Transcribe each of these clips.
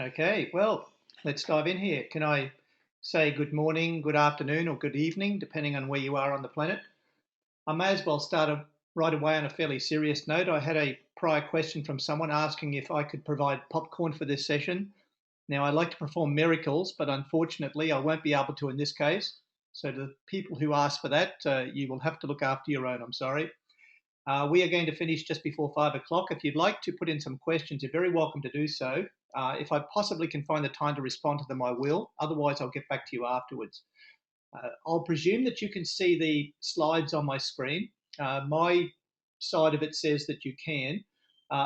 Okay, well, let's dive in here. Can I say good morning, good afternoon, or good evening, depending on where you are on the planet? I may as well start right away on a fairly serious note. I had a prior question from someone asking if I could provide popcorn for this session. Now, I like to perform miracles, but unfortunately, I won't be able to in this case. So, to the people who asked for that, you will have to look after your own. I'm sorry. We are going to finish just before 5 o'clock. If you'd like to put in some questions, you're very welcome to do so. If I possibly can find the time to respond to them, I will. Otherwise, I'll get back to you afterwards. I'll presume that you can see the slides on my screen. My side of it says that you can.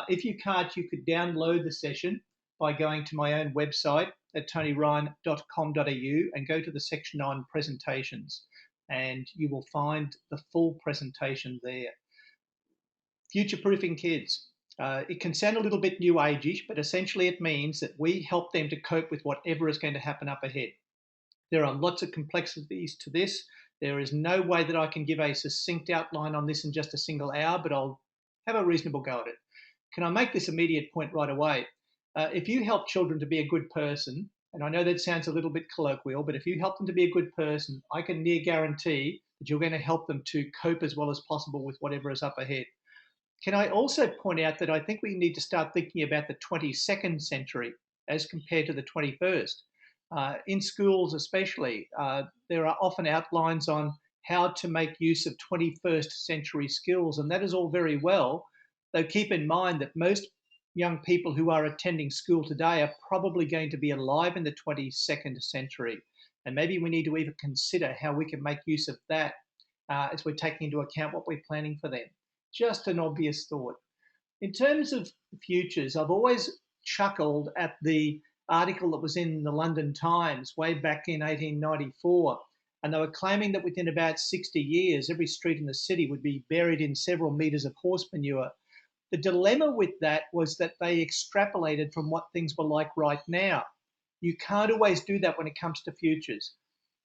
If you can't, you could download the session by going to my own website at tonyryan.com.au and go to the section on presentations, and you will find the full presentation there. Future-proofing kids. It can sound a little bit new ageish, but essentially it means that we help them to cope with whatever is going to happen up ahead. There are lots of complexities to this. There is no way that I can give a succinct outline on this in just a single hour, but I'll have a reasonable go at it. Can I make this immediate point right away? If you help children to be a good person, and I know that sounds a little bit colloquial, but if you help them to be a good person, I can near guarantee that you're going to help them to cope as well as possible with whatever is up ahead. Can I also point out that I think we need to start thinking about the 22nd century as compared to the 21st? In schools, especially, there are often outlines on how to make use of 21st century skills, and that is all very well. Though keep in mind that most young people who are attending school today are probably going to be alive in the 22nd century. And maybe we need to even consider how we can make use of that as we're taking into account what we're planning for them. Just an obvious thought. In terms of futures, I've always chuckled at the article that was in the London Times way back in 1894, and they were claiming that within about 60 years, every street in the city would be buried in several meters of horse manure. The dilemma with that was that they extrapolated from what things were like right now. You can't always do that when it comes to futures.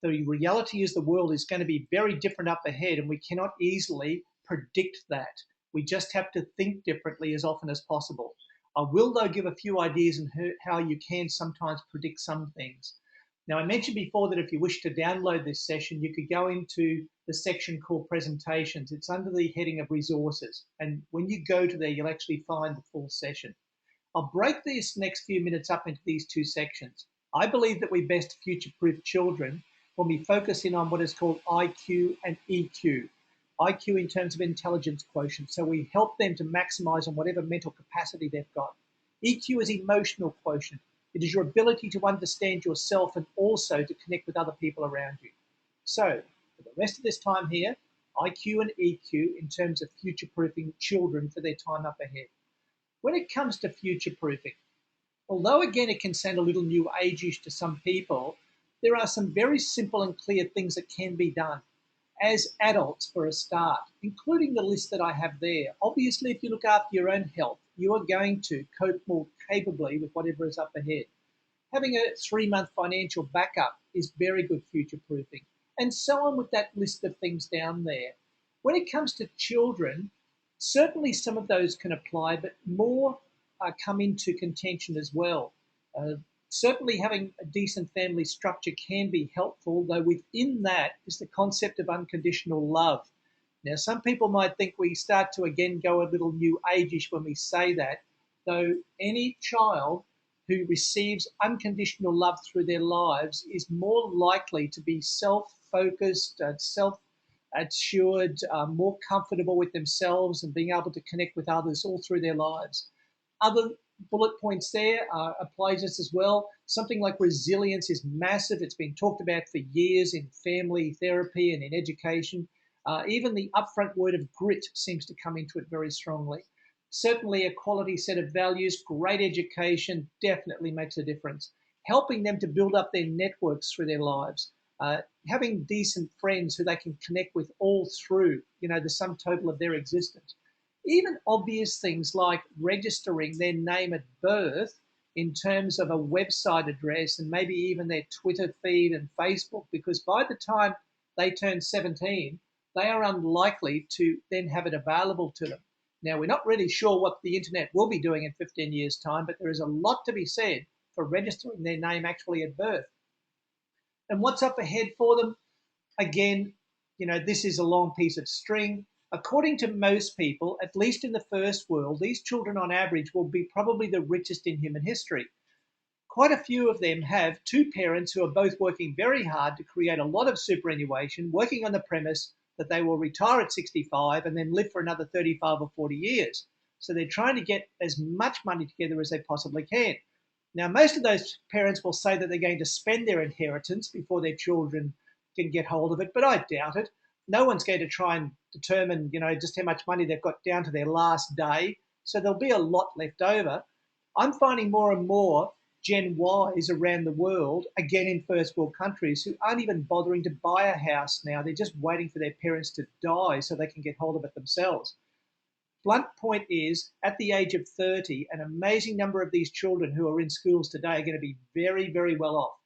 The reality is the world is going to be very different up ahead, and we cannot easily predict that. We just have to think differently as often as possible. I will, though, give a few ideas on how you can sometimes predict some things. Now, I mentioned before that if you wish to download this session, you could go into the section called presentations. It's under the heading of resources. And when you go to there, you'll actually find the full session. I'll break these next few minutes up into these two sections. I believe that we best future-proof children when we focus in on what is called IQ and EQ. IQ in terms of intelligence quotient, so we help them to maximize on whatever mental capacity they've got. EQ is emotional quotient. It is your ability to understand yourself and also to connect with other people around you. So, for the rest of this time here, IQ and EQ in terms of future-proofing children for their time up ahead. When it comes to future-proofing, although again it can sound a little new ageish to some people, there are some very simple and clear things that can be done as adults for a start, including the list that I have there. Obviously, if you look after your own health, you are going to cope more capably with whatever is up ahead. Having a 3-month financial backup is very good future proofing, and so on with that list of things down there. When it comes to children, certainly some of those can apply, but more come into contention as well. Certainly having a decent family structure can be helpful, though within that is the concept of unconditional love. Now, some people might think we start to again go a little new ageish when we say that, though any child who receives unconditional love through their lives is more likely to be self-focused, self-assured, more comfortable with themselves and being able to connect with others all through their lives. Other bullet points there apply just as well. Something like resilience is massive. It's been talked about for years in family therapy and in education. Even the upfront word of grit seems to come into it very strongly. Certainly a quality set of values, great education definitely makes a difference. Helping them to build up their networks through their lives. Having decent friends who they can connect with all through, the sum total of their existence. Even obvious things like registering their name at birth in terms of a website address and maybe even their Twitter feed and Facebook, because by the time they turn 17, they are unlikely to then have it available to them. Now, we're not really sure what the internet will be doing in 15 years' time, but there is a lot to be said for registering their name actually at birth. And what's up ahead for them? Again, this is a long piece of string. According to most people, at least in the first world, these children on average will be probably the richest in human history. Quite a few of them have two parents who are both working very hard to create a lot of superannuation, working on the premise that they will retire at 65 and then live for another 35 or 40 years. So they're trying to get as much money together as they possibly can. Now, most of those parents will say that they're going to spend their inheritance before their children can get hold of it, but I doubt it. No one's going to try and determine, just how much money they've got down to their last day. So there'll be a lot left over. I'm finding more and more Gen Ys around the world, again in first world countries, who aren't even bothering to buy a house now. They're just waiting for their parents to die so they can get hold of it themselves. Blunt point is, at the age of 30, an amazing number of these children who are in schools today are going to be very, very well off.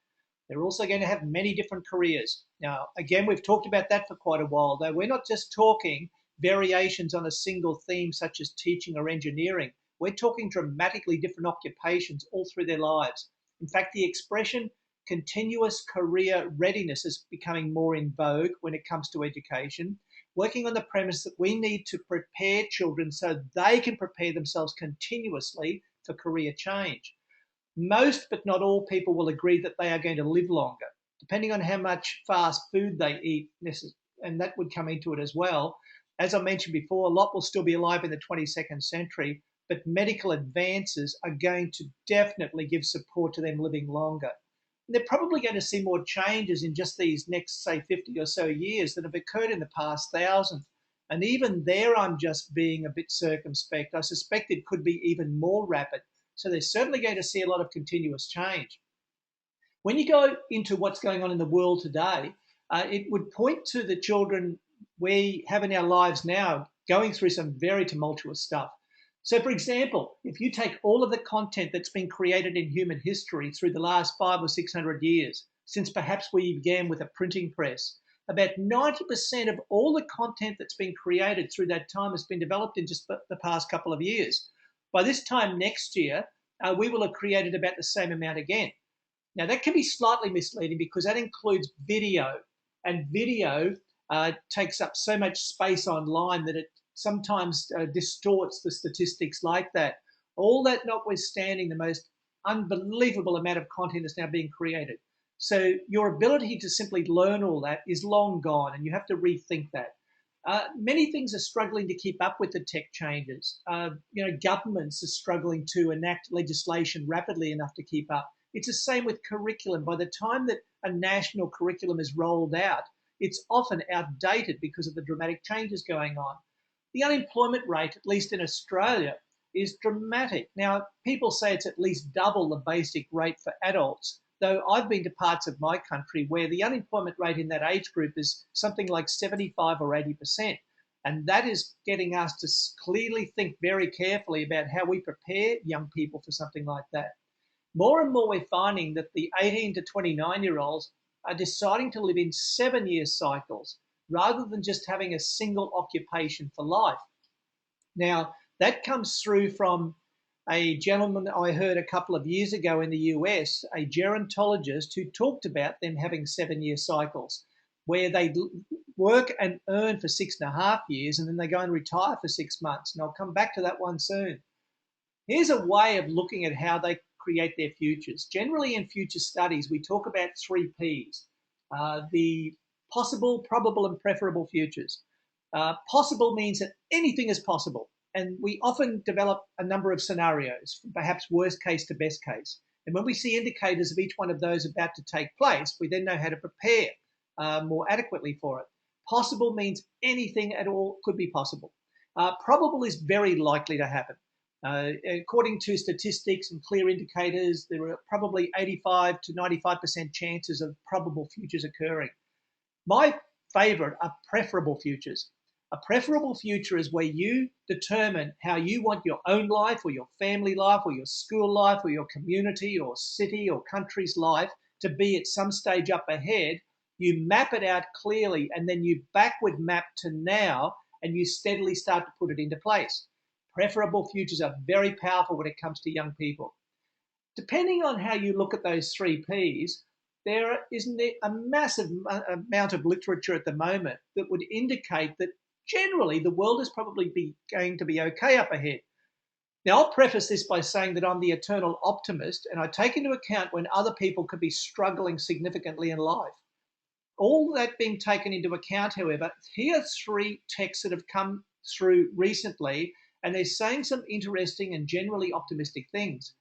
They're also going to have many different careers. Now, again, we've talked about that for quite a while, though we're not just talking variations on a single theme such as teaching or engineering. We're talking dramatically different occupations all through their lives. In fact, the expression continuous career readiness is becoming more in vogue when it comes to education, working on the premise that we need to prepare children so they can prepare themselves continuously for career change. Most, but not all, people will agree that they are going to live longer, depending on how much fast food they eat, and that would come into it as well. As I mentioned before, a lot will still be alive in the 22nd century, but medical advances are going to definitely give support to them living longer. And they're probably going to see more changes in just these next, say, 50 or so years that have occurred in the past 1,000. And even there, I'm just being a bit circumspect. I suspect it could be even more rapid. So they're certainly going to see a lot of continuous change. When you go into what's going on in the world today, it would point to the children we have in our lives now going through some very tumultuous stuff. So, for example, if you take all of the content that's been created in human history through the last 500 or 600 years, since perhaps we began with a printing press, about 90% of all the content that's been created through that time has been developed in just the past couple of years. By this time next year, we will have created about the same amount again. Now, that can be slightly misleading because that includes video, and video takes up so much space online that it sometimes distorts the statistics like that. All that notwithstanding, the most unbelievable amount of content is now being created. So your ability to simply learn all that is long gone, and you have to rethink that. Many things are struggling to keep up with the tech changes. Governments are struggling to enact legislation rapidly enough to keep up. It's the same with curriculum. By the time that a national curriculum is rolled out, it's often outdated because of the dramatic changes going on. The unemployment rate, at least in Australia, is dramatic. Now, people say it's at least double the basic rate for adults, though I've been to parts of my country where the unemployment rate in that age group is something like 75 or 80%. And that is getting us to clearly think very carefully about how we prepare young people for something like that. More and more, we're finding that the 18 to 29-year-olds are deciding to live in 7-year cycles rather than just having a single occupation for life. Now, that comes through from a gentleman I heard a couple of years ago in the US, a gerontologist, who talked about them having 7-year cycles where they work and earn for 6.5 years and then they go and retire for 6 months. And I'll come back to that one soon. Here's a way of looking at how they create their futures. Generally, in future studies, we talk about 3 Ps, the possible, probable, and preferable futures. Possible means that anything is possible. And we often develop a number of scenarios, from perhaps worst case to best case. And when we see indicators of each one of those about to take place, we then know how to prepare more adequately for it. Possible means anything at all could be possible. Probable is very likely to happen. According to statistics and clear indicators, there are probably 85 to 95% chances of probable futures occurring. My favourite are preferable futures. A preferable future is where you determine how you want your own life or your family life or your school life or your community or city or country's life to be at some stage up ahead. You map it out clearly and then you backward map to now and you steadily start to put it into place. Preferable futures are very powerful when it comes to young people. Depending on how you look at those three Ps, there isn't a massive amount of literature at the moment that would indicate that generally the world is probably going to be okay up ahead. Now, I'll preface this by saying that I'm the eternal optimist and I take into account when other people could be struggling significantly in life. All that being taken into account, however, here are three texts that have come through recently, and they're saying some interesting and generally optimistic things.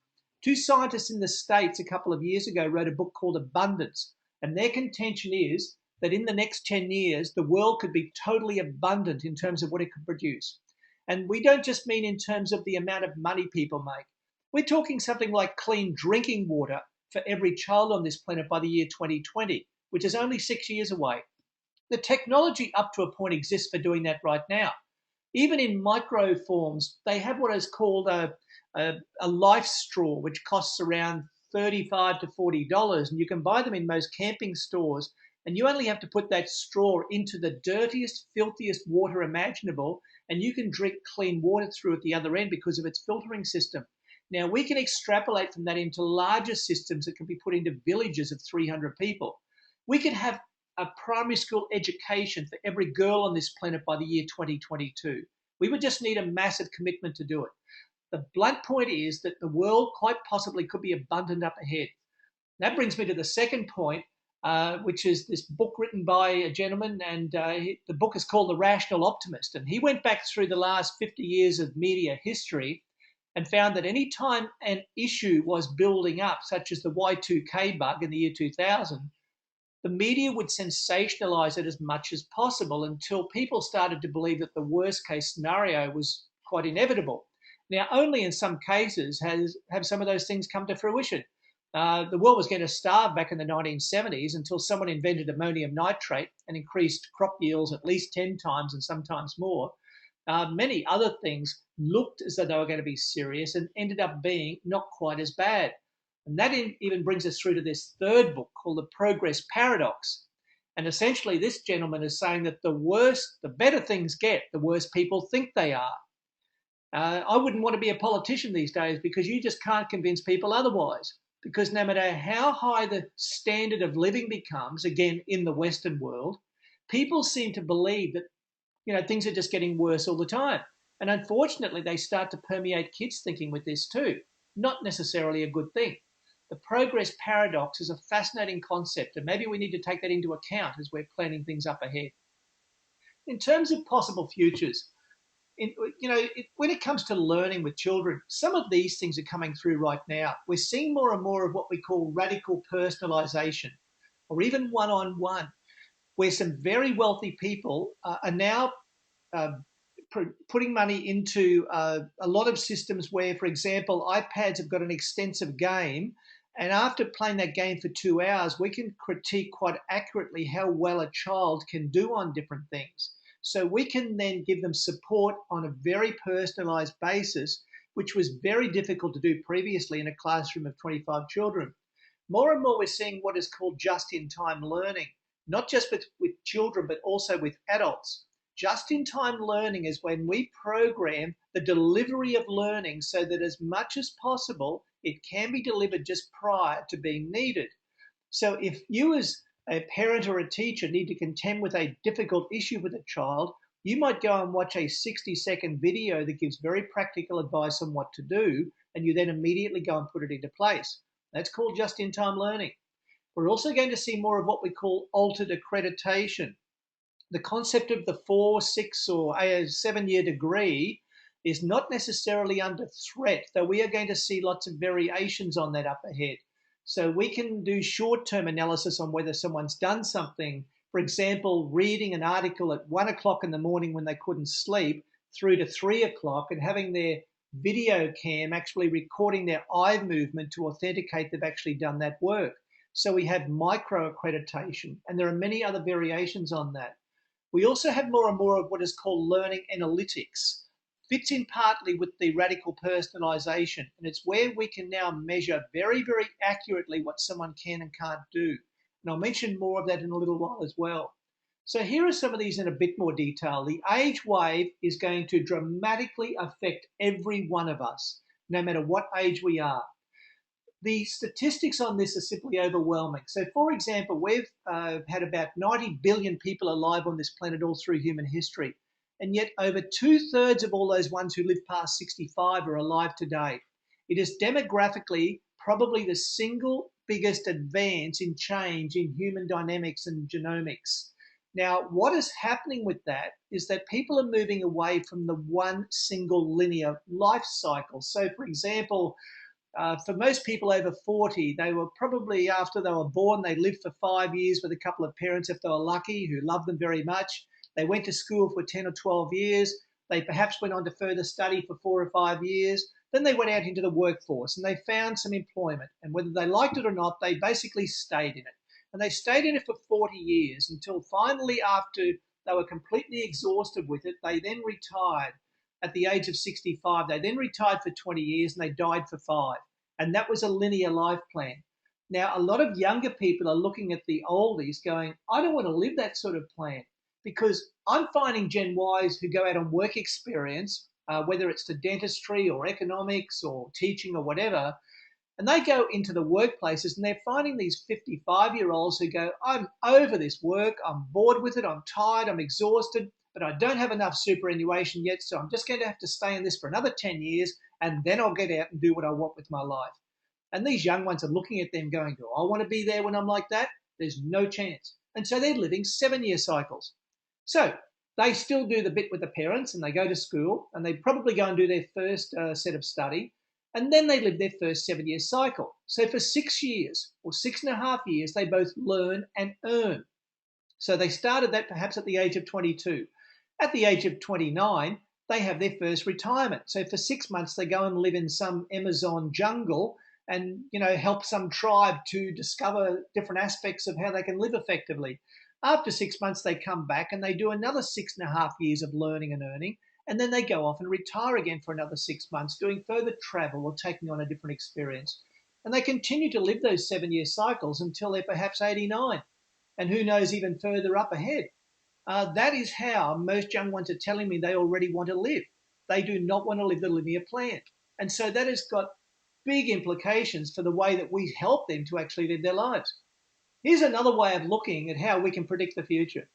Two scientists in the States a couple of years ago wrote a book called Abundance, and their contention is that in the next 10 years, the world could be totally abundant in terms of what it could produce. And we don't just mean in terms of the amount of money people make. We're talking something like clean drinking water for every child on this planet by the year 2020, which is only 6 years away. The technology up to a point exists for doing that right now. Even in micro forms, they have what is called a life straw, which costs around $35 to $40, and you can buy them in most camping stores. And you only have to put that straw into the dirtiest, filthiest water imaginable, and you can drink clean water through at the other end because of its filtering system. Now, we can extrapolate from that into larger systems that can be put into villages of 300 people. We could have a primary school education for every girl on this planet by the year 2022. We would just need a massive commitment to do it. The blunt point is that the world quite possibly could be abundant up ahead. That brings me to the second point, which is this book written by a gentleman, and the book is called The Rational Optimist. And he went back through the last 50 years of media history and found that any time an issue was building up, such as the Y2K bug in the year 2000, the media would sensationalize it as much as possible until people started to believe that the worst case scenario was quite inevitable. Now, only in some cases have some of those things come to fruition. The world was going to starve back in the 1970s until someone invented ammonium nitrate and increased crop yields at least 10 times and sometimes more. Many other things looked as though they were going to be serious and ended up being not quite as bad. And that even brings us through to this third book called The Progress Paradox. And essentially, this gentleman is saying that the better things get, the worse people think they are. I wouldn't want to be a politician these days because you just can't convince people otherwise. Because no matter how high the standard of living becomes, again, in the Western world, people seem to believe that things are just getting worse all the time. And unfortunately, they start to permeate kids' thinking with this too. Not necessarily a good thing. The progress paradox is a fascinating concept, and maybe we need to take that into account as we're planning things up ahead. In terms of possible futures, when it comes to learning with children, some of these things are coming through right now. We're seeing more and more of what we call radical personalization, or even one-on-one, where some very wealthy people are now uh, putting money into a lot of systems where, for example, iPads have got an extensive game. And after playing that game for 2 hours, we can critique quite accurately how well a child can do on different things. So we can then give them support on a very personalized basis, which was very difficult to do previously in a classroom of 25 children. More and more, we're seeing what is called just-in-time learning, not just with children, but also with adults. Just-in-time learning is when we program the delivery of learning so that as much as possible, it can be delivered just prior to being needed. So if you as a parent or a teacher need to contend with a difficult issue with a child, you might go and watch a 60-second video that gives very practical advice on what to do, and you then immediately go and put it into place. That's called just-in-time learning. We're also going to see more of what we call altered accreditation. The concept of the 4, 6, or 7-year degree is not necessarily under threat, though we are going to see lots of variations on that up ahead. So we can do short-term analysis on whether someone's done something. For example, reading an article at 1 o'clock in the morning when they couldn't sleep through to 3 o'clock and having their video cam actually recording their eye movement to authenticate they've actually done that work. So we have micro-accreditation, and there are many other variations on that. We also have more and more of what is called learning analytics. Fits in partly with the radical personalization, and it's where we can now measure very, very accurately what someone can and can't do. And I'll mention more of that in a little while as well. So here are some of these in a bit more detail. The age wave is going to dramatically affect every one of us, no matter what age we are. the statistics on this are simply overwhelming. So, for example, we've had about 90 billion people alive on this planet all through human history. And yet, over two-thirds of all those ones who live past 65 are alive today. It is demographically probably the single biggest advance in change in human dynamics and genomics. Now, what is happening with that is that people are moving away from the one single linear life cycle. So, for example, for most people over 40, they were probably, after they were born, they lived for 5 years with a couple of parents, if they were lucky, who loved them very much. They went to school for 10 or 12 years. They perhaps went on to further study for 4 or 5 years. Then they went out into the workforce and they found some employment. And whether they liked it or not, they basically stayed in it. And they stayed in it for 40 years until finally, after they were completely exhausted with it, they then retired at the age of 65. They then retired for 20 years and they died for 5. And that was a linear life plan. Now, a lot of younger people are looking at the oldies going, I don't want to live that sort of plan, because I'm finding Gen Ys who go out on work experience, whether it's to dentistry or economics or teaching or whatever, and they go into the workplaces and they're finding these 55-year-olds who go, I'm over this work, I'm bored with it, I'm tired, I'm exhausted, but I don't have enough superannuation yet, so I'm just going to have to stay in this for another 10 years and then I'll get out and do what I want with my life. And these young ones are looking at them going, do I want to be there when I'm like that? There's no chance. And so they're living 7-year cycles. So they still do the bit with the parents and they go to school and they probably go and do their first set of study. And then they live their first 7-year cycle. So for 6 years or 6.5 years, they both learn and earn. So they started that perhaps at the age of 22. At the age of 29, they have their first retirement. So for 6 months, they go and live in some Amazon jungle and, help some tribe to discover different aspects of how they can live effectively. After 6 months, they come back and they do another 6.5 years of learning and earning. And then they go off and retire again for another 6 months, doing further travel or taking on a different experience. And they continue to live those 7-year cycles until they're perhaps 89. And who knows, even further up ahead. That is how most young ones are telling me they already want to live. They do not want to live the linear plan. And so that has got big implications for the way that we help them to actually live their lives. Here's another way of looking at how we can predict the future.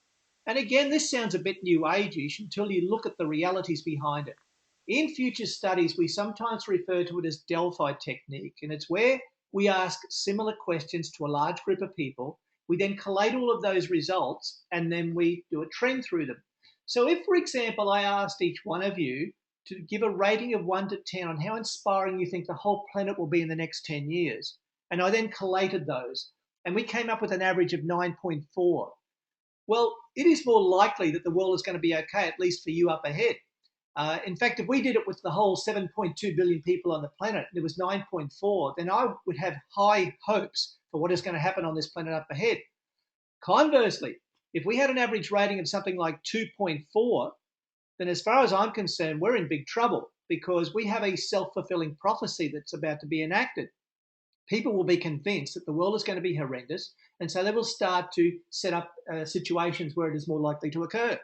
And again, this sounds a bit new age-ish until you look at the realities behind it. In future studies, we sometimes refer to it as Delphi technique, and it's where we ask similar questions to a large group of people. We then collate all of those results and then we do a trend through them. So if, for example, I asked each one of you to give a rating of 1 to 10 on how inspiring you think the whole planet will be in the next 10 years, and I then collated those, and we came up with an average of 9.4. Well, it is more likely that the world is going to be okay, at least for you up ahead. In fact, if we did it with the whole 7.2 billion people on the planet and it was 9.4, then I would have high hopes for what is going to happen on this planet up ahead. Conversely, if we had an average rating of something like 2.4, then as far as I'm concerned, we're in big trouble because we have a self-fulfilling prophecy that's about to be enacted. People will be convinced that the world is going to be horrendous, and so they will start to set up situations where it is more likely to occur.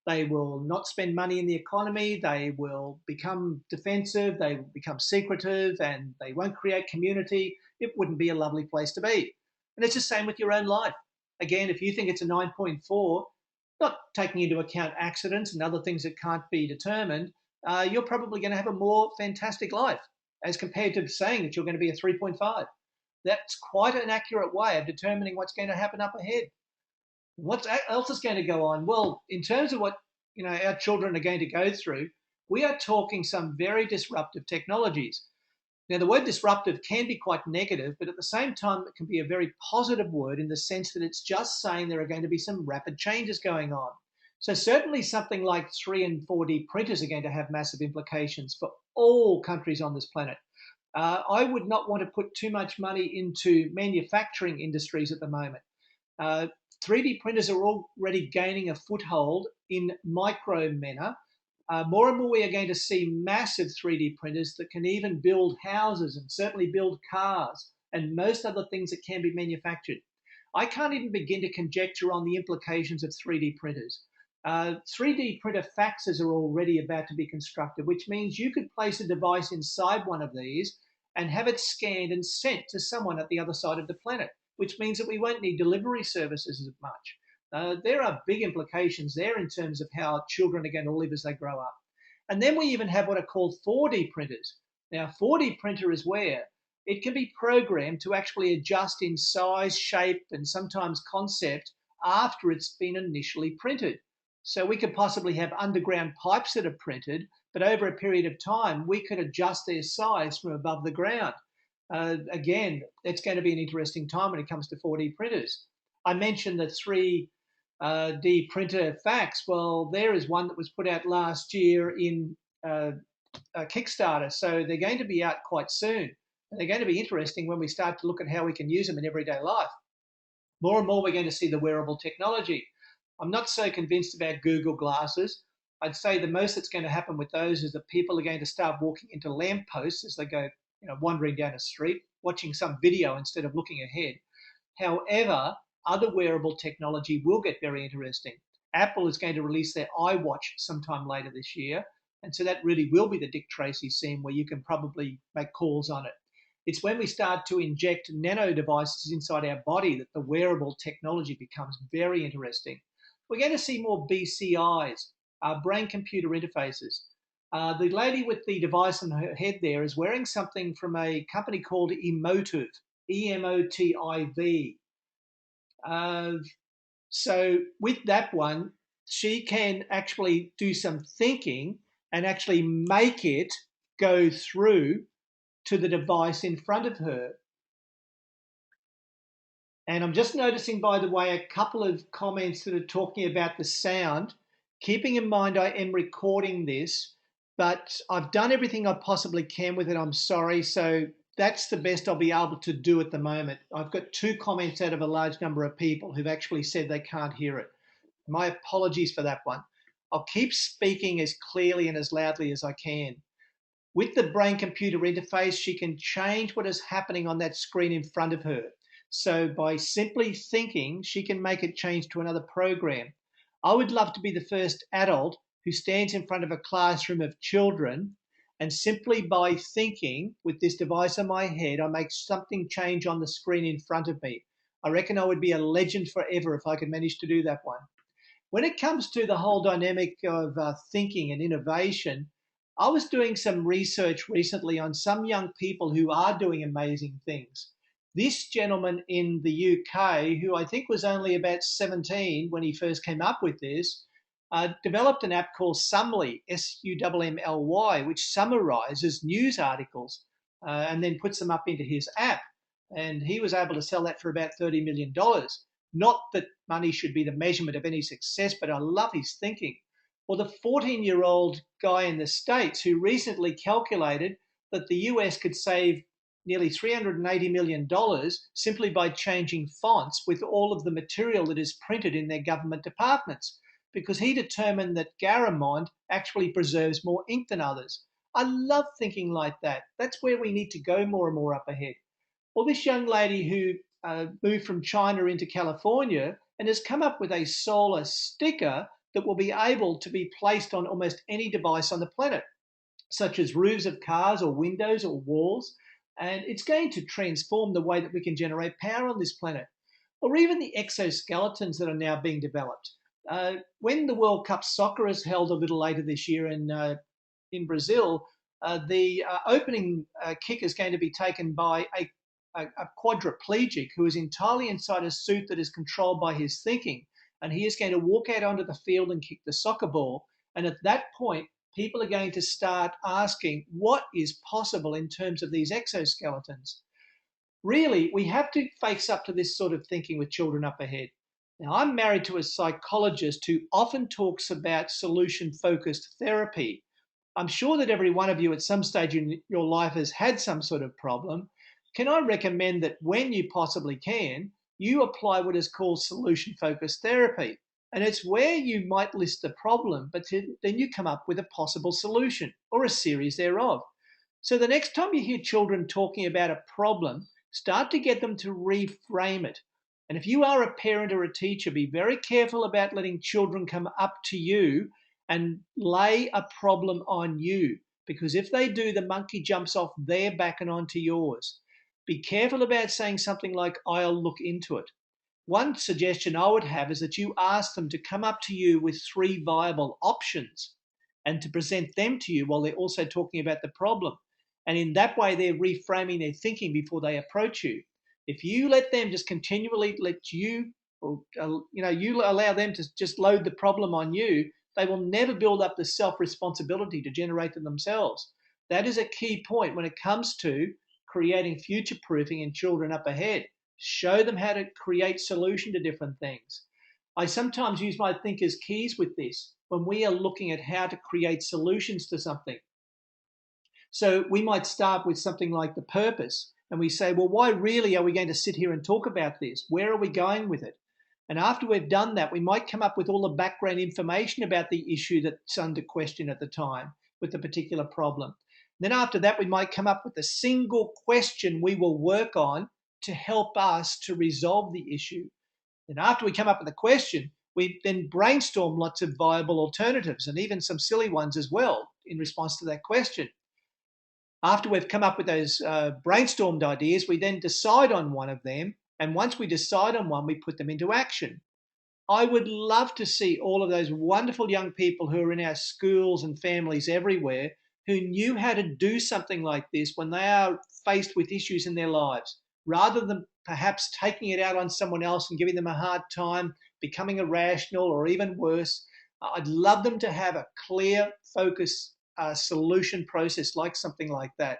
They will not spend money in the economy, they will become defensive, they will become secretive, and they won't create community. It wouldn't be a lovely place to be. And it's the same with your own life. Again, if you think it's a 9.4, not taking into account accidents and other things that can't be determined, you're probably going to have a more fantastic life as compared to saying that you're going to be a 3.5. That's quite an accurate way of determining what's going to happen up ahead. What else is going to go on? Well, in terms of what our children are going to go through, we are talking some very disruptive technologies. Now, the word disruptive can be quite negative, but at the same time, it can be a very positive word in the sense that it's just saying there are going to be some rapid changes going on. So certainly something like 3 and 4D printers are going to have massive implications for all countries on this planet. I would not want to put too much money into manufacturing industries at the moment. 3D printers are already gaining a foothold in micro manner. More and more we are going to see massive 3D printers that can even build houses and certainly build cars and most other things that can be manufactured. I can't even begin to conjecture on the implications of 3D printers. 3D printer faxes are already about to be constructed, which means you could place a device inside one of these and have it scanned and sent to someone at the other side of the planet, which means that we won't need delivery services as much. There are big implications there in terms of how children are going to live as they grow up. And then we even have what are called 4D printers. Now, 4D printer is where it can be programmed to actually adjust in size, shape, and sometimes concept after it's been initially printed. So we could possibly have underground pipes that are printed, but over a period of time, we could adjust their size from above the ground. Again, it's going to be an interesting time when it comes to 4D printers. I mentioned the 3D printer fax. Well, there is one that was put out last year in Kickstarter, so they're going to be out quite soon. And they're going to be interesting when we start to look at how we can use them in everyday life. More and more, we're going to see the wearable technology. I'm not so convinced about Google glasses. I'd say the most that's going to happen with those is that people are going to start walking into lampposts as they go, wandering down a street, watching some video instead of looking ahead. However, other wearable technology will get very interesting. Apple is going to release their iWatch sometime later this year. And so that really will be the Dick Tracy scene where you can probably make calls on it. It's when we start to inject nano devices inside our body that the wearable technology becomes very interesting. We're going to see more BCIs, brain-computer interfaces. The lady with the device on her head there is wearing something from a company called Emotiv, Emotiv. So with that one, she can actually do some thinking and actually make it go through to the device in front of her. And I'm just noticing, by the way, a couple of comments that are talking about the sound. Keeping in mind I am recording this, but I've done everything I possibly can with it. I'm sorry. So that's the best I'll be able to do at the moment. I've got 2 comments out of a large number of people who've actually said they can't hear it. My apologies for that one. I'll keep speaking as clearly and as loudly as I can. With the brain-computer interface, she can change what is happening on that screen in front of her. So by simply thinking, she can make it change to another program. I would love to be the first adult who stands in front of a classroom of children, and simply by thinking with this device on my head, I make something change on the screen in front of me. I reckon I would be a legend forever if I could manage to do that one. When it comes to the whole dynamic of thinking and innovation, I was doing some research recently on some young people who are doing amazing things. This gentleman in the UK, who I think was only about 17 when he first came up with this, developed an app called Summly, Summly, which summarizes news articles and then puts them up into his app. And he was able to sell that for about $30 million. Not that money should be the measurement of any success, but I love his thinking. Or the 14-year-old guy in the States who recently calculated that the US could save nearly $380 million simply by changing fonts with all of the material that is printed in their government departments, because he determined that Garamond actually preserves more ink than others. I love thinking like that. That's where we need to go more and more up ahead. Or this young lady who moved from China into California and has come up with a solar sticker that will be able to be placed on almost any device on the planet, such as roofs of cars or windows or walls. And it's going to transform the way that we can generate power on this planet. Or even the exoskeletons that are now being developed. When the World Cup soccer is held a little later this year in Brazil, the opening kick is going to be taken by a quadriplegic who is entirely inside a suit that is controlled by his thinking. And he is going to walk out onto the field and kick the soccer ball. And at that point, people are going to start asking what is possible in terms of these exoskeletons. Really, we have to face up to this sort of thinking with children up ahead. Now, I'm married to a psychologist who often talks about solution-focused therapy. I'm sure that every one of you at some stage in your life has had some sort of problem. Can I recommend that when you possibly can, you apply what is called solution-focused therapy? And it's where you might list the problem, but then you come up with a possible solution or a series thereof. So the next time you hear children talking about a problem, start to get them to reframe it. And if you are a parent or a teacher, be very careful about letting children come up to you and lay a problem on you. because if they do, the monkey jumps off their back and onto yours. Be careful about saying something like, I'll look into it. One suggestion I would have is that you ask them to come up to you with 3 viable options and to present them to you while they're also talking about the problem. And in that way, they're reframing their thinking before they approach you. If you let them just continually let you, or you allow them to just load the problem on you, they will never build up the self-responsibility to generate them themselves. That is a key point when it comes to creating future proofing in children up ahead. Show them how to create solution to different things. I sometimes use my thinker's keys with this when we are looking at how to create solutions to something. So we might start with something like the purpose, and we say, well, why really are we going to sit here and talk about this? Where are we going with it? And after we've done that, we might come up with all the background information about the issue that's under question at the time with the particular problem. Then after that, we might come up with a single question we will work on to help us to resolve the issue. Then after we come up with a question, we then brainstorm lots of viable alternatives and even some silly ones as well in response to that question. After we've come up with those brainstormed ideas, we then decide on one of them. And once we decide on one, we put them into action. I would love to see all of those wonderful young people who are in our schools and families everywhere who knew how to do something like this when they are faced with issues in their lives, rather than perhaps taking it out on someone else and giving them a hard time, becoming irrational, or even worse. I'd love them to have a clear, focused solution process like something like that.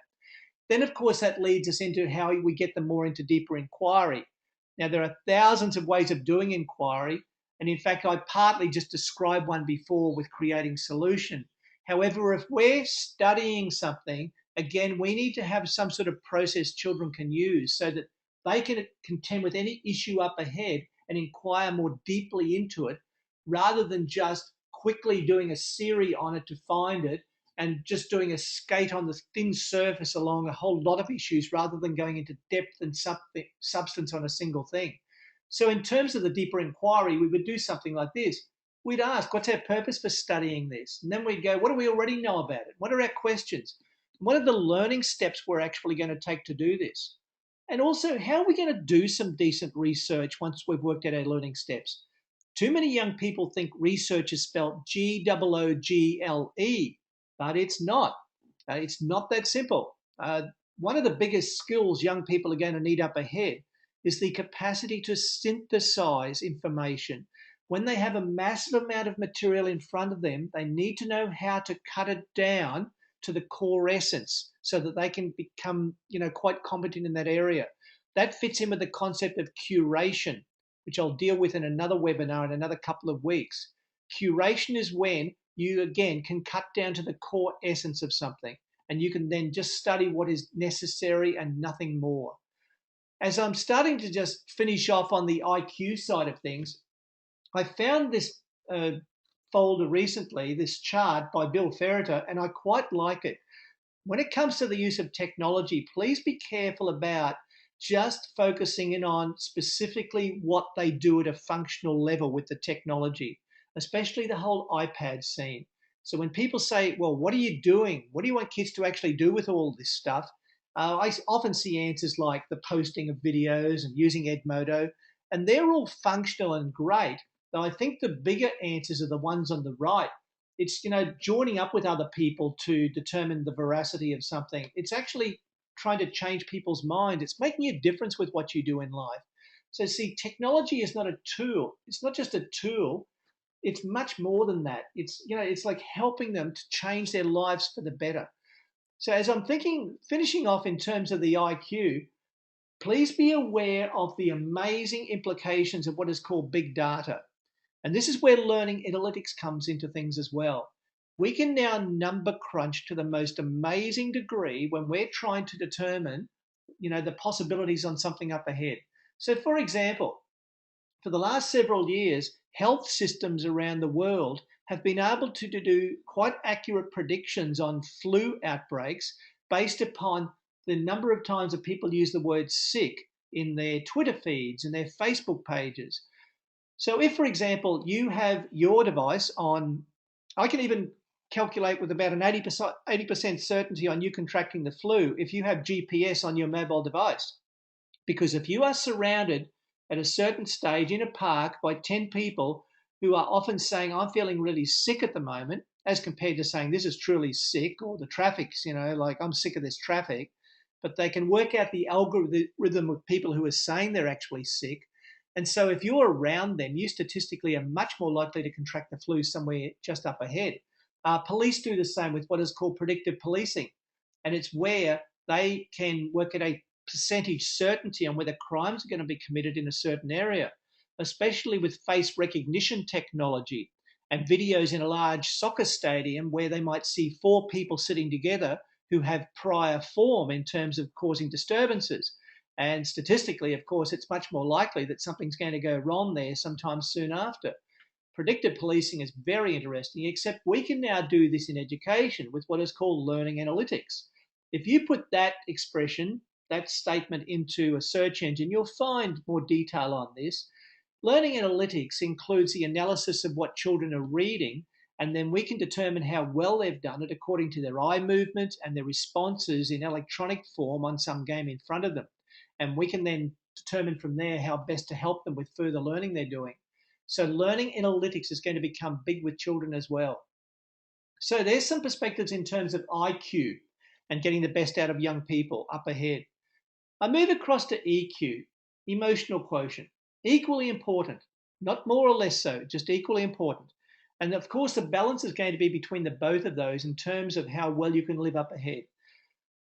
Then, of course, that leads us into how we get them more into deeper inquiry. Now, there are thousands of ways of doing inquiry. And in fact, I partly just described one before with creating solution. However, if we're studying something, again, we need to have some sort of process children can use so that they can contend with any issue up ahead and inquire more deeply into it rather than just quickly doing a Siri on it to find it and just doing a skate on the thin surface along a whole lot of issues rather than going into depth and substance on a single thing. So in terms of the deeper inquiry, we would do something like this. We'd ask, what's our purpose for studying this? And then we'd go, what do we already know about it? What are our questions? What are the learning steps we're actually going to take to do this? And also, how are we going to do some decent research once we've worked out our learning steps? Too many young people think research is spelled Google, but it's not. It's not that simple. One of the biggest skills young people are going to need up ahead is the capacity to synthesize information. When they have a massive amount of material in front of them, they need to know how to cut it down to the core essence so that they can become, quite competent in that area. That fits in with the concept of curation, which I'll deal with in another webinar in another couple of weeks. Curation is when you, again, can cut down to the core essence of something, and you can then just study what is necessary and nothing more. As I'm starting to just finish off on the IQ side of things, I found this folder recently, this chart by Bill Ferreter, and I quite like it. When it comes to the use of technology, please be careful about just focusing in on specifically what they do at a functional level with the technology, especially the whole iPad scene. So when people say, well, what are you doing? What do you want kids to actually do with all this stuff? I often see answers like the posting of videos and using Edmodo, and they're all functional and great. Though I think the bigger answers are the ones on the right. It's, joining up with other people to determine the veracity of something. It's actually trying to change people's mind. It's making a difference with what you do in life. So see, technology is not a tool. It's not just a tool. It's much more than that. It's like helping them to change their lives for the better. So as I'm finishing off in terms of the IQ, please be aware of the amazing implications of what is called big data. And this is where learning analytics comes into things as well. We can now number crunch to the most amazing degree when we're trying to determine, the possibilities on something up ahead. So for example, for the last several years, health systems around the world have been able to do quite accurate predictions on flu outbreaks based upon the number of times that people use the word sick in their Twitter feeds and their Facebook pages. So if, for example, you have your device on, I can even calculate with about an 80% certainty on you contracting the flu if you have GPS on your mobile device. Because if you are surrounded at a certain stage in a park by 10 people who are often saying, I'm feeling really sick at the moment, as compared to saying this is truly sick, or the traffic's, like I'm sick of this traffic, but they can work out the algorithm of people who are saying they're actually sick. And so if you're around them, you statistically are much more likely to contract the flu somewhere just up ahead. Police do the same with what is called predictive policing. And it's where they can work at a percentage certainty on whether crimes are going to be committed in a certain area, especially with face recognition technology and videos in a large soccer stadium where they might see 4 people sitting together who have prior form in terms of causing disturbances. And statistically, of course, it's much more likely that something's going to go wrong there sometime soon after. Predictive policing is very interesting, except we can now do this in education with what is called learning analytics. If you put that expression, that statement into a search engine, you'll find more detail on this. Learning analytics includes the analysis of what children are reading, and then we can determine how well they've done it according to their eye movement and their responses in electronic form on some game in front of them. And we can then determine from there how best to help them with further learning they're doing. So learning analytics is going to become big with children as well. So there's some perspectives in terms of IQ and getting the best out of young people up ahead. I move across to EQ, emotional quotient. Equally important, not more or less so, just equally important. And of course, the balance is going to be between the both of those in terms of how well you can live up ahead.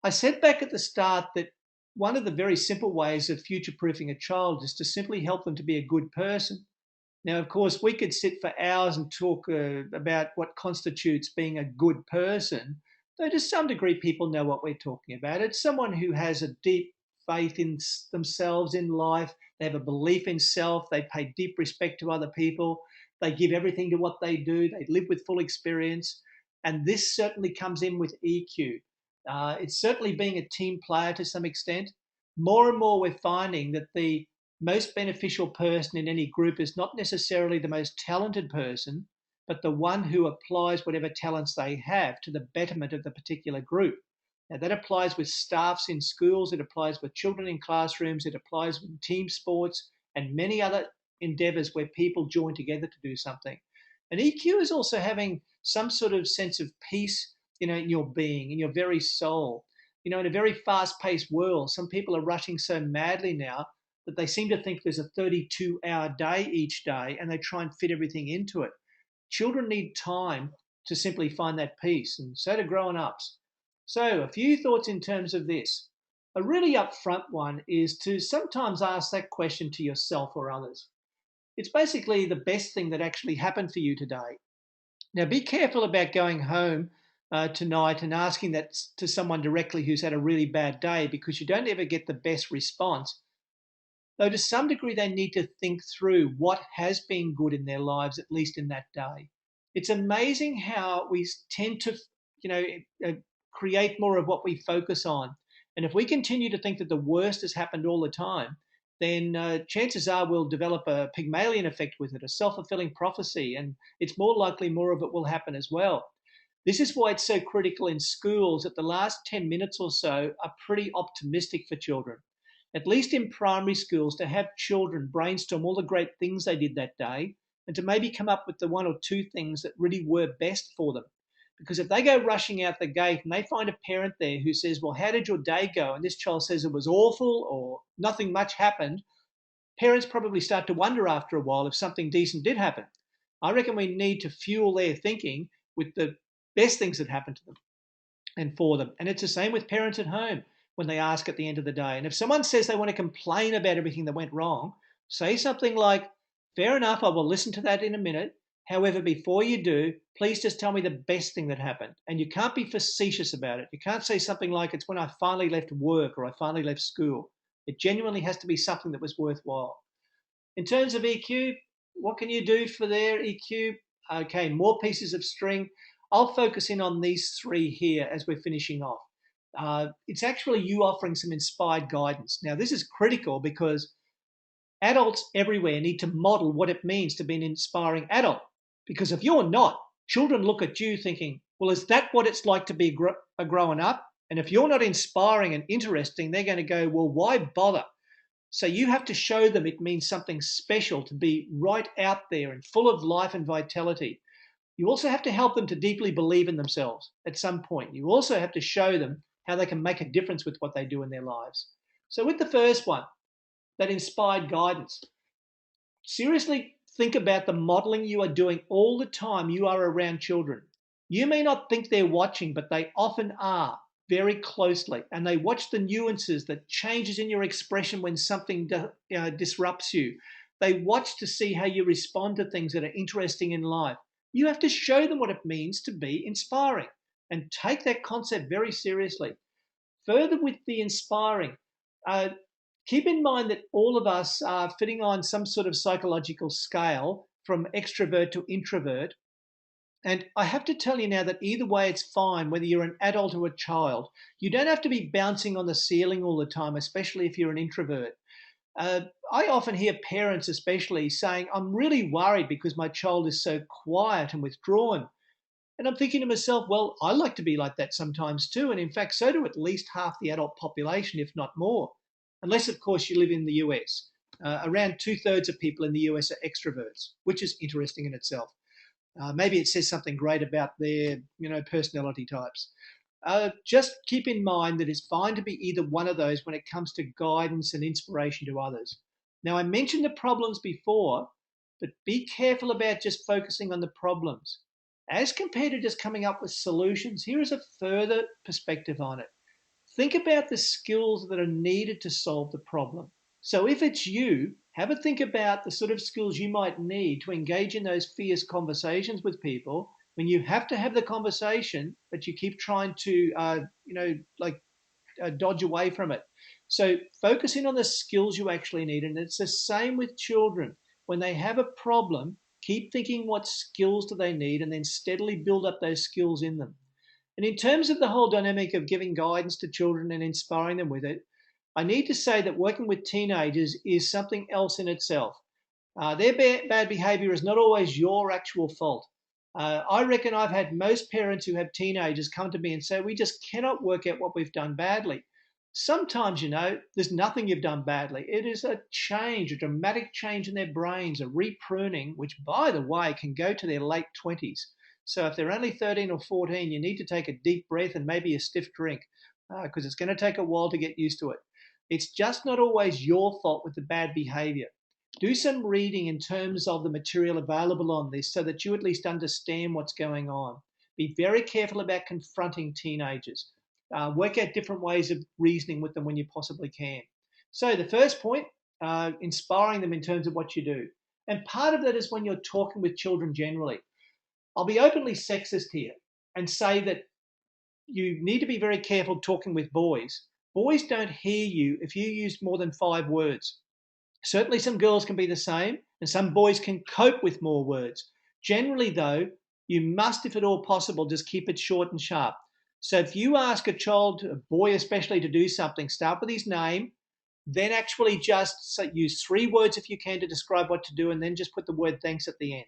I said back at the start that one of the very simple ways of future-proofing a child is to simply help them to be a good person. Now, of course, we could sit for hours and talk about what constitutes being a good person, though to some degree people know what we're talking about. It's someone who has a deep faith in themselves, in life. They have a belief in self. They pay deep respect to other people. They give everything to what they do. They live with full experience. And this certainly comes in with EQ. It's certainly being a team player to some extent. More and more, we're finding that the most beneficial person in any group is not necessarily the most talented person, but the one who applies whatever talents they have to the betterment of the particular group. Now, that applies with staffs in schools, it applies with children in classrooms, it applies with team sports, and many other endeavors where people join together to do something. And EQ is also having some sort of sense of peace, in your being, in your very soul. In a very fast-paced world, some people are rushing so madly now that they seem to think there's a 32-hour day each day and they try and fit everything into it. Children need time to simply find that peace, and so do grown-ups. So a few thoughts in terms of this. A really upfront one is to sometimes ask that question to yourself or others. It's basically the best thing that actually happened for you today. Now, be careful about going home tonight and asking that to someone directly who's had a really bad day, because you don't ever get the best response. Though to some degree they need to think through what has been good in their lives, at least in that day. It's amazing how we tend to, create more of what we focus on. And if we continue to think that the worst has happened all the time, then chances are we'll develop a Pygmalion effect with it, a self-fulfilling prophecy, and it's more likely more of it will happen as well. This is why it's so critical in schools that the last 10 minutes or so are pretty optimistic for children. At least in primary schools, to have children brainstorm all the great things they did that day and to maybe come up with the 1 or 2 things that really were best for them. Because if they go rushing out the gate and they find a parent there who says, well, how did your day go? And this child says it was awful or nothing much happened, parents probably start to wonder after a while if something decent did happen. I reckon we need to fuel their thinking with the best things that happened to them and for them. And it's the same with parents at home when they ask at the end of the day. And if someone says they want to complain about everything that went wrong, say something like, fair enough, I will listen to that in a minute. However, before you do, please just tell me the best thing that happened. And you can't be facetious about it. You can't say something like, it's when I finally left work or I finally left school. It genuinely has to be something that was worthwhile. In terms of EQ, what can you do for their EQ? Okay, more pieces of string. I'll focus in on these 3 here as we're finishing off. It's actually you offering some inspired guidance. Now, this is critical because adults everywhere need to model what it means to be an inspiring adult. Because if you're not, children look at you thinking, Well, is that what it's like to be growing up? And if you're not inspiring and interesting, they're going to go, well, why bother? So you have to show them it means something special to be right out there and full of life and vitality. You also have to help them to deeply believe in themselves at some point. You also have to show them how they can make a difference with what they do in their lives. So with the first one, that inspired guidance, seriously think about the modeling you are doing all the time you are around children. You may not think they're watching, but they often are very closely, and they watch the nuances, that changes in your expression when something disrupts you. They watch to see how you respond to things that are interesting in life. You have to show them what it means to be inspiring and take that concept very seriously. Further, with the inspiring, uh, keep in mind that all of us are fitting on some sort of psychological scale from extrovert to introvert. And I have to tell you now that either way, it's fine, whether you're an adult or a child. You don't have to be bouncing on the ceiling all the time, especially if you're an introvert. I often hear parents, especially, saying, I'm really worried because my child is so quiet and withdrawn. And I'm thinking to myself, well, I like to be like that sometimes too. And in fact, so do at least half the adult population, if not more. Unless, of course, you live in the US. Around 2/3 of people in the US are extroverts, which is interesting in itself. Maybe it says something great about their, personality types. Just keep in mind that it's fine to be either one of those when it comes to guidance and inspiration to others. Now, I mentioned the problems before, but be careful about just focusing on the problems. As compared to just coming up with solutions, here is a further perspective on it. Think about the skills that are needed to solve the problem. So if it's you, have a think about the sort of skills you might need to engage in those fierce conversations with people when you have to have the conversation, but you keep trying to, dodge away from it. So focusing on the skills you actually need. And it's the same with children. When they have a problem, keep thinking what skills do they need and then steadily build up those skills in them. And in terms of the whole dynamic of giving guidance to children and inspiring them with it, I need to say that working with teenagers is something else in itself. Their bad behavior is not always your actual fault. I reckon I've had most parents who have teenagers come to me and say, we just cannot work out what we've done badly. Sometimes, there's nothing you've done badly. It is a change, a dramatic change in their brains, a repruning, which, by the way, can go to their late 20s. So if they're only 13 or 14, you need to take a deep breath and maybe a stiff drink because it's going to take a while to get used to it. It's just not always your fault with the bad behavior. Do some reading in terms of the material available on this so that you at least understand what's going on. Be very careful about confronting teenagers. Work out different ways of reasoning with them when you possibly can. So the first point, inspiring them in terms of what you do. And part of that is when you're talking with children generally. I'll be openly sexist here and say that you need to be very careful talking with boys. Boys don't hear you if you use more than 5 words. Certainly some girls can be the same, and some boys can cope with more words. Generally, though, you must, if at all possible, just keep it short and sharp. So if you ask a child, a boy especially, to do something, start with his name, then actually just use 3 words if you can to describe what to do, and then just put the word thanks at the end.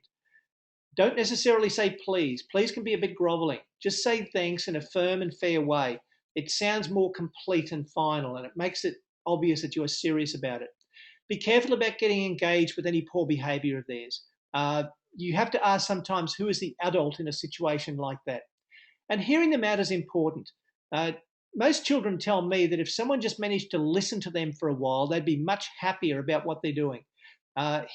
Don't necessarily say please. Please can be a bit groveling. Just say thanks in a firm and fair way. It sounds more complete and final, and it makes it obvious that you are serious about it. Be careful about getting engaged with any poor behavior of theirs. You have to ask sometimes who is the adult in a situation like that. And hearing them out is important. Most children tell me that if someone just managed to listen to them for a while, they'd be much happier about what they're doing.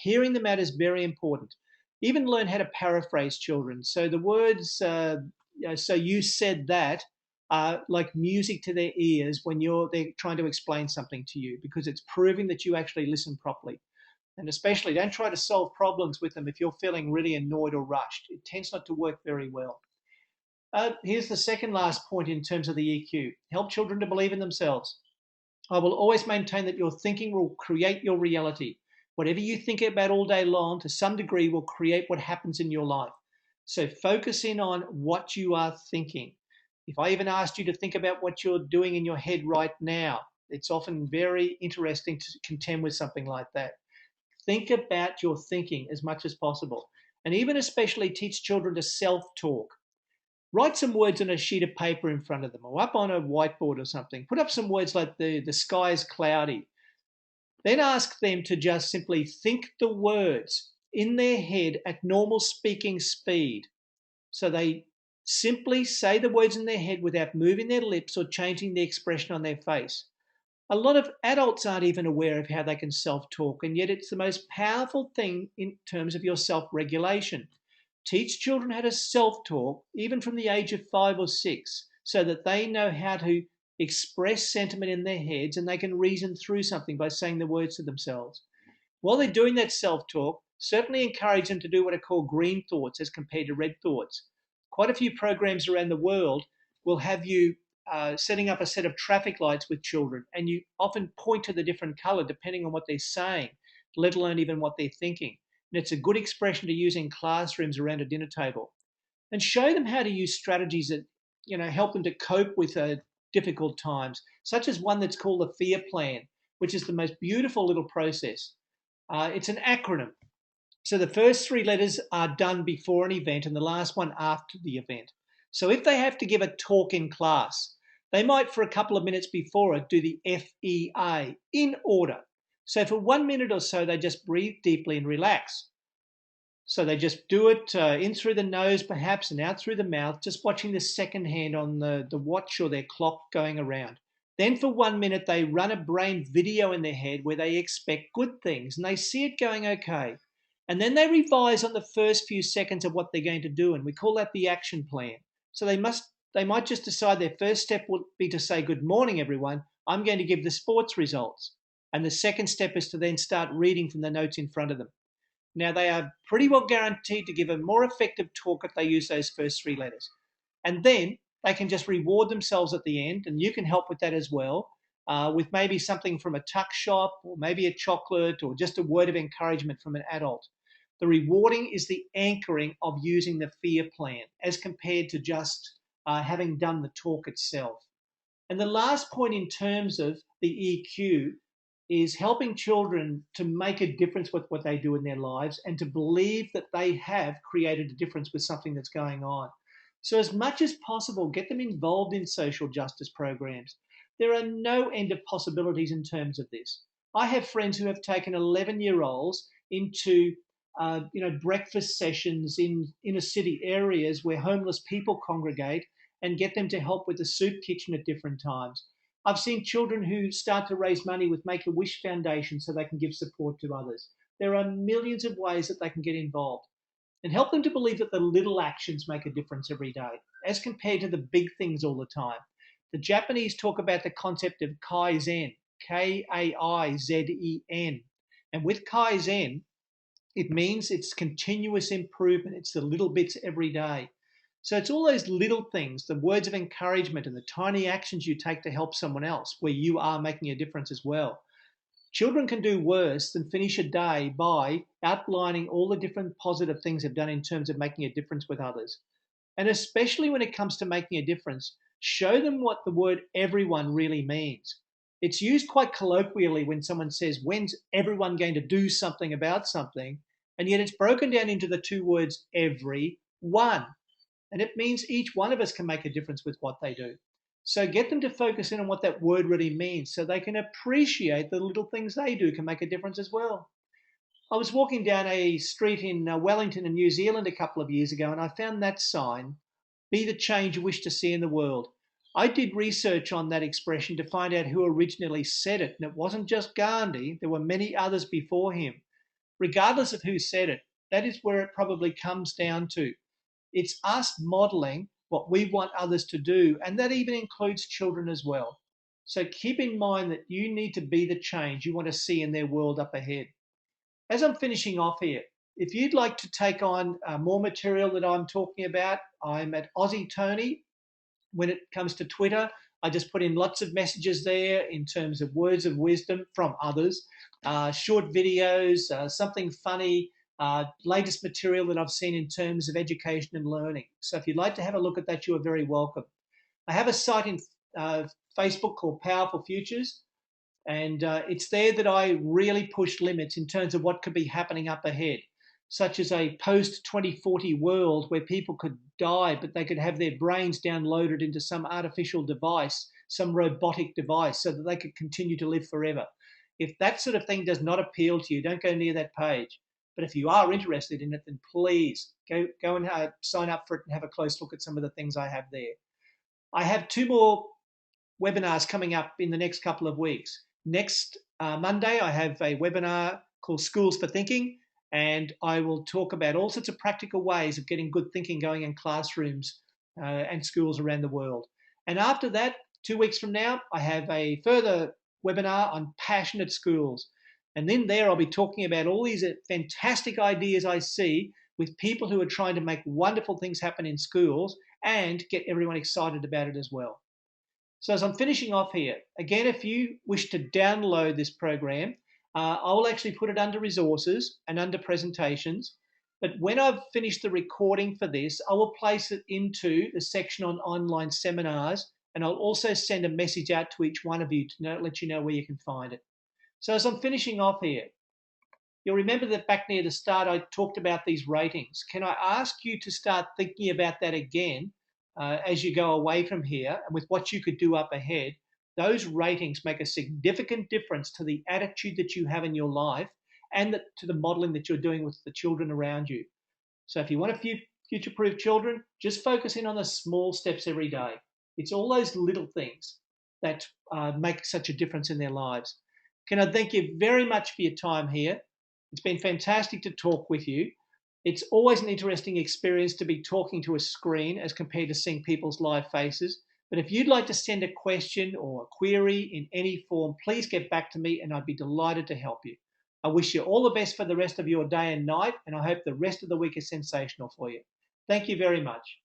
Hearing them out is very important. Even learn how to paraphrase children. So the words, so you said that, are like music to their ears when they're trying to explain something to you, because it's proving that you actually listen properly. And especially don't try to solve problems with them if you're feeling really annoyed or rushed. It tends not to work very well. Here's the second last point in terms of the EQ. Help children to believe in themselves. I will always maintain that your thinking will create your reality. Whatever you think about all day long, to some degree, will create what happens in your life. So focus in on what you are thinking. If I even asked you to think about what you're doing in your head right now, it's often very interesting to contend with something like that. Think about your thinking as much as possible. And even especially teach children to self-talk. Write some words on a sheet of paper in front of them or up on a whiteboard or something. Put up some words like the sky is cloudy. Then ask them to just simply think the words in their head at normal speaking speed. So they simply say the words in their head without moving their lips or changing the expression on their face. A lot of adults aren't even aware of how they can self-talk, and yet it's the most powerful thing in terms of your self-regulation. Teach children how to self-talk, even from the age of 5 or 6, so that they know how to express sentiment in their heads and they can reason through something by saying the words to themselves. While they're doing that self-talk, certainly encourage them to do what are called green thoughts as compared to red thoughts. Quite a few programs around the world will have you setting up a set of traffic lights with children, and you often point to the different color depending on what they're saying, let alone even what they're thinking. And it's a good expression to use in classrooms around a dinner table. And show them how to use strategies that help them to cope with difficult times, such as one that's called the fear plan, which is the most beautiful little process. It's an acronym. So the first 3 letters are done before an event and the last one after the event. So if they have to give a talk in class, they might, for a couple of minutes before it, do the FEA in order. So for 1 minute or so, they just breathe deeply and relax. So they just do it in through the nose perhaps and out through the mouth, just watching the second hand on the watch or their clock going around. Then for 1 minute, they run a brain video in their head where they expect good things and they see it going okay. And then they revise on the first few seconds of what they're going to do, and we call that the action plan. So they might just decide their first step would be to say, "Good morning, everyone. I'm going to give the sports results." And the second step is to then start reading from the notes in front of them. Now, they are pretty well guaranteed to give a more effective talk if they use those first 3 letters. And then they can just reward themselves at the end, and you can help with that as well, with maybe something from a tuck shop or maybe a chocolate or just a word of encouragement from an adult. The rewarding is the anchoring of using the fear plan as compared to just having done the talk itself. And the last point in terms of the EQ is helping children to make a difference with what they do in their lives and to believe that they have created a difference with something that's going on. So as much as possible, get them involved in social justice programs. There are no end of possibilities in terms of this. I have friends who have taken 11-year-olds into breakfast sessions in inner city areas where homeless people congregate and get them to help with the soup kitchen at different times. I've seen children who start to raise money with Make-A-Wish Foundation so they can give support to others. There are millions of ways that they can get involved, and help them to believe that the little actions make a difference every day as compared to the big things all the time. The Japanese talk about the concept of Kaizen, Kaizen. And with Kaizen, it means it's continuous improvement. It's the little bits every day. So it's all those little things, the words of encouragement and the tiny actions you take to help someone else where you are making a difference as well. Children can do worse than finish a day by outlining all the different positive things they've done in terms of making a difference with others. And especially when it comes to making a difference, show them what the word everyone really means. It's used quite colloquially when someone says, "When's everyone going to do something about something?" And yet it's broken down into the 2 words, every one. And it means each one of us can make a difference with what they do. So get them to focus in on what that word really means so they can appreciate the little things they do can make a difference as well. I was walking down a street in Wellington in New Zealand a couple of years ago, and I found that sign, "Be the change you wish to see in the world." I did research on that expression to find out who originally said it, and it wasn't just Gandhi, there were many others before him. Regardless of who said it, that is where it probably comes down to. It's us modeling what we want others to do, and that even includes children as well. So keep in mind that you need to be the change you want to see in their world up ahead. As I'm finishing off here, if you'd like to take on more material that I'm talking about, I'm at Aussie Tony. When it comes to Twitter, I just put in lots of messages there in terms of words of wisdom from others, short videos, something funny, latest material that I've seen in terms of education and learning. So if you'd like to have a look at that, you are very welcome. I have a site in Facebook called Powerful Futures, and it's there that I really push limits in terms of what could be happening up ahead. such as a post-2040 world where people could die, but they could have their brains downloaded into some artificial device, some robotic device, so that they could continue to live forever. If that sort of thing does not appeal to you, don't go near that page. But if you are interested in it, then please go and sign up for it and have a close look at some of the things I have there. I have 2 more webinars coming up in the next couple of weeks. Next Monday, I have a webinar called Schools for Thinking, and I will talk about all sorts of practical ways of getting good thinking going in classrooms and schools around the world. And after that, 2 weeks from now, I have a further webinar on passionate schools. And then there I'll be talking about all these fantastic ideas I see with people who are trying to make wonderful things happen in schools and get everyone excited about it as well. So as I'm finishing off here, again, if you wish to download this program, I will actually put it under resources and under presentations. But when I've finished the recording for this, I will place it into the section on online seminars, and I'll also send a message out to each one of you to let you know where you can find it. So as I'm finishing off here, you'll remember that back near the start, I talked about these ratings. Can I ask you to start thinking about that again as you go away from here and with what you could do up ahead? Those ratings make a significant difference to the attitude that you have in your life and to the modeling that you're doing with the children around you. So if you want to future-proof children, just focus in on the small steps every day. It's all those little things that make such a difference in their lives. Can I thank you very much for your time here? It's been fantastic to talk with you. It's always an interesting experience to be talking to a screen as compared to seeing people's live faces. But if you'd like to send a question or a query in any form, please get back to me and I'd be delighted to help you. I wish you all the best for the rest of your day and night, and I hope the rest of the week is sensational for you. Thank you very much.